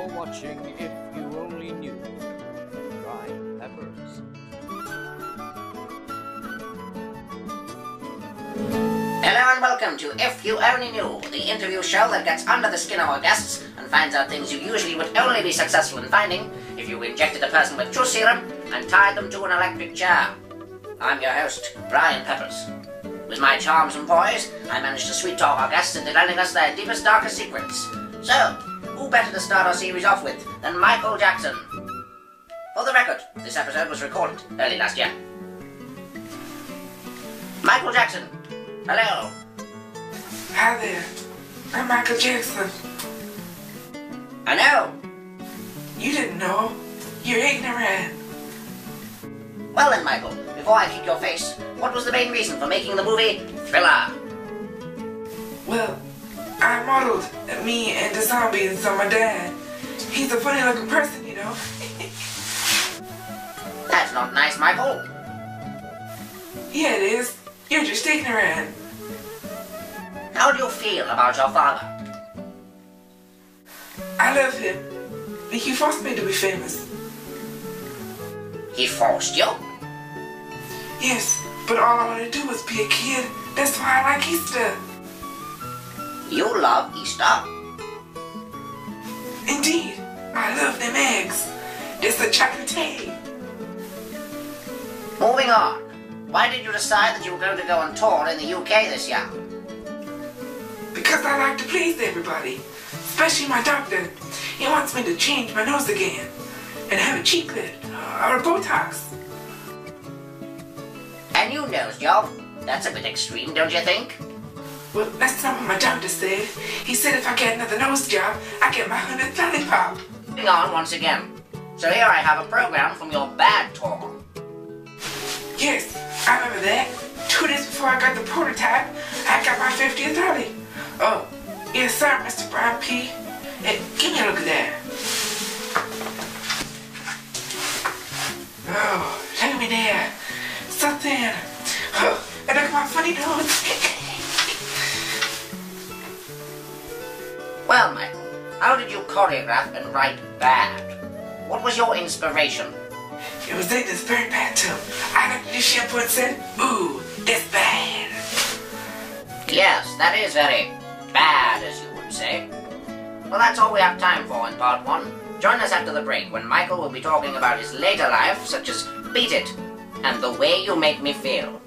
You're watching If You Only Knew. Brian Peppers. Hello and welcome to If You Only Knew, the interview show that gets under the skin of our guests and finds out things you usually would only be successful in finding if you injected a person with truth serum and tied them to an electric chair. I'm your host, Brian Peppers. With my charms and poise, I managed to sweet-talk our guests into telling us their deepest, darkest secrets. So, who better to start our series off with than Michael Jackson? For the record, this episode was recorded early last year. Michael Jackson, hello. Hi there, I'm Michael Jackson. I know. You didn't know. You're ignorant. Well then, Michael, before I kick your face, what was the main reason for making the movie Thriller? Well, I modeled me and the zombies on my dad. He's a funny looking person, you know. That's not nice, Michael. Yeah, it is. You're just ignorant. How do you feel about your father? I love him. He forced me to be famous. He forced you? Yes, but all I want to do is be a kid. That's why I like Easter. You love Easter? Indeed, I love them eggs. They're so chocolatey. Moving on. Why did you decide that you were going to go on tour in the UK this year? Because I like to please everybody, especially my doctor. He wants me to change my nose again and have a cheek lid or a Botox. A new nose job? That's a bit extreme, don't you think? Well, that's not what my doctor said. He said if I get another nose job, I get my 100th lollipop. Moving on once again. So here I have a program from your bad tour. Yes, I remember that. 2 days before I got the prototype, I got my 50th lolly. Oh, yes sir, Mr. Brian P. Hey, give me a look at that. Oh, look at me there. So thin. Oh, and look at my funny nose. Well, Michael, how did you choreograph and write Bad? What was your inspiration? It was like this very bad too. I looked at this shampoo and said, ooh, that's bad. Yes, that is very bad, as you would say. Well, that's all we have time for in part 1. Join us after the break when Michael will be talking about his later life, such as Beat It and The Way You Make Me Feel.